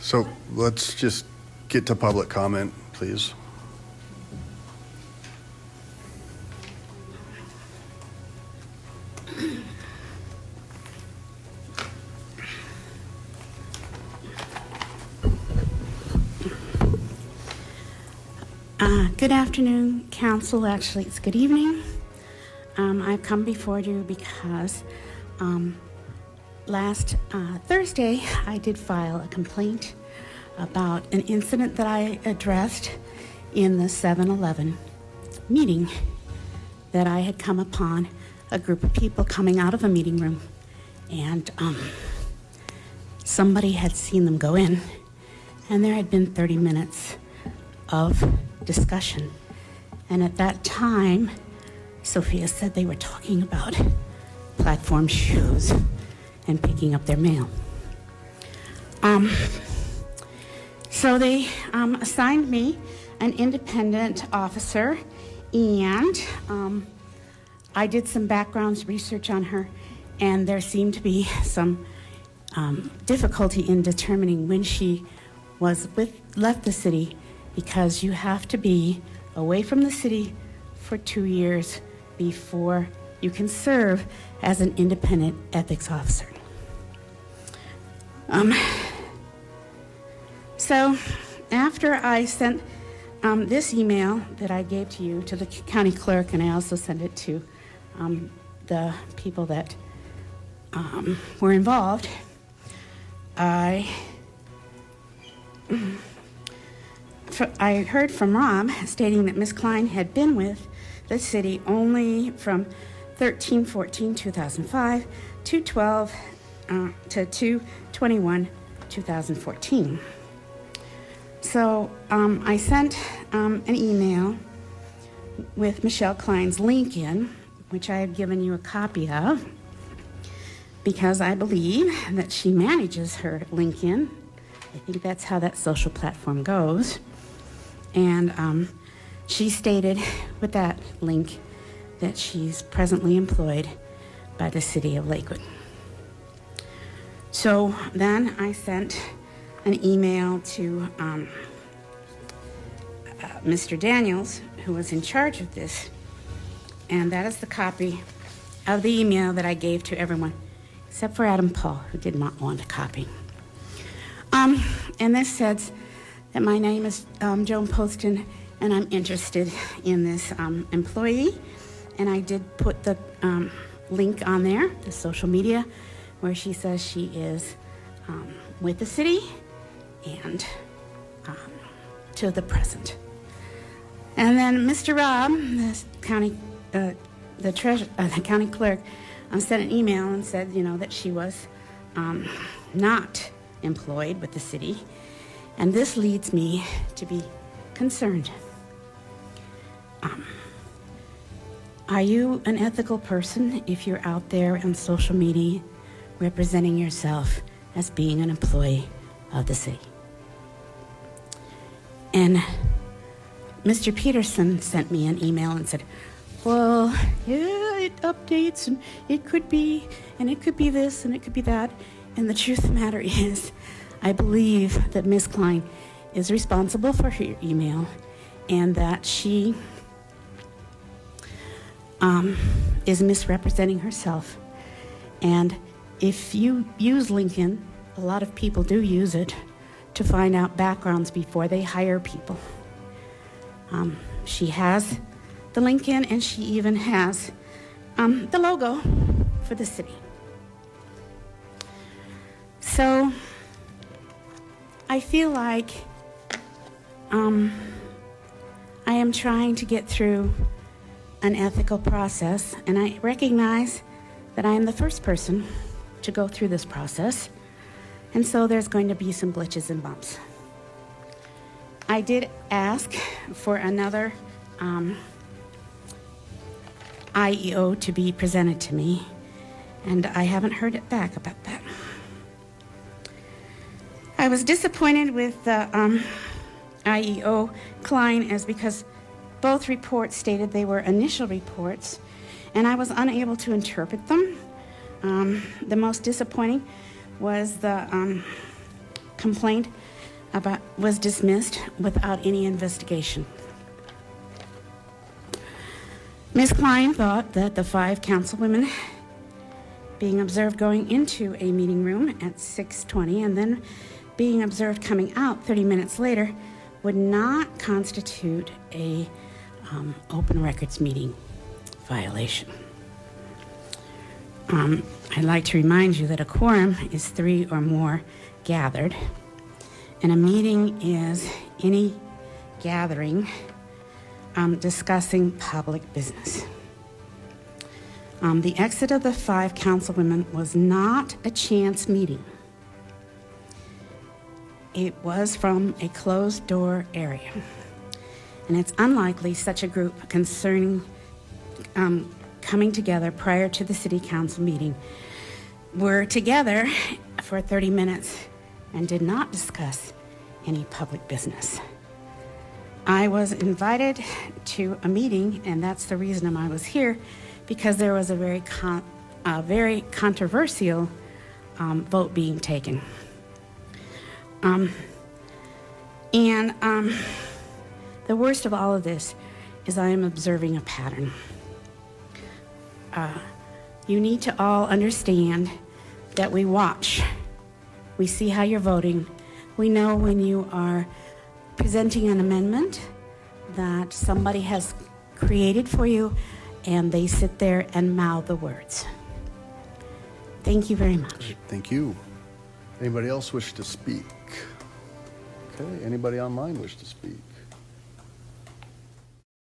So let's just get to public comment, please. Good afternoon, Council. Actually, it's good evening. I've come before you because last Thursday I did file a complaint about an incident that I addressed in the 7-Eleven meeting, that I had come upon a group of people coming out of a meeting room, and somebody had seen them go in, and there had been 30 minutes of discussion. And at that time, Sophia said they were talking about platform shoes and picking up their mail. So they assigned me an independent officer, and I did some background research on her, and there seemed to be some difficulty in determining when she left the city, because you have to be away from the city for 2 years before you can serve as an independent ethics officer. So after I sent this email that I gave to you to the county clerk, and I also sent it to the people that were involved, I heard from Rob stating that Ms. Klein had been with the city only from 13/14/2005 to 2/21/2014. So I sent an email with Michelle Klein's LinkedIn, which I have given you a copy of, because I believe that she manages her LinkedIn. I think that's how that social platform goes. And she stated with that link that she's presently employed by the city of Lakewood. So then I sent an email to Mr. Daniels, who was in charge of this, and that is the copy of the email that I gave to everyone, except for Adam Paul, who did not want a copy. And this says that my name is Joan Poston, and I'm interested in this employee. And I did put the link on there, the social media, where she says she is with the city and to the present. And then Mr. Rob, the county, the county clerk, sent an email and said, that she was not employed with the city. And this leads me to be concerned. Are you an ethical person if you're out there on social media representing yourself as being an employee of the city? And Mr. Peterson sent me an email and said, well, yeah, it updates, and it could be this, and it could be that. And the truth of the matter is, I believe that Ms. Klein is responsible for her email, and that she is misrepresenting herself. And if you use LinkedIn, a lot of people do use it to find out backgrounds before they hire people. She has the LinkedIn, and she even has the logo for the city. So I feel like I am trying to get through an ethical process, and I recognize that I am the first person to go through this process, and so there's going to be some glitches and bumps. I did ask for another IEO to be presented to me, and I haven't heard it back about that. I was disappointed with the IEO Klein, as because both reports stated they were initial reports, and I was unable to interpret them. The most disappointing was the complaint was dismissed without any investigation. Ms. Klein thought that the 5 councilwomen being observed going into a meeting room at 6:20 and then being observed coming out 30 minutes later would not constitute a open records meeting violation. I'd like to remind you that a quorum is 3 or more gathered, and a meeting is any gathering discussing public business. The exit of the 5 councilwomen was not a chance meeting. It was from a closed-door area, and it's unlikely such a group coming together prior to the city council meeting were together for 30 minutes and did not discuss any public business. I was invited to a meeting, and that's the reason I was here, because there was a very controversial vote being taken. The worst of all of this is I am observing a pattern. You need to all understand that we watch. We see how you're voting. We know when you are presenting an amendment that somebody has created for you, and they sit there and mouth the words. Thank you very much. Thank you. Anybody else wish to speak? Okay, anybody online wish to speak?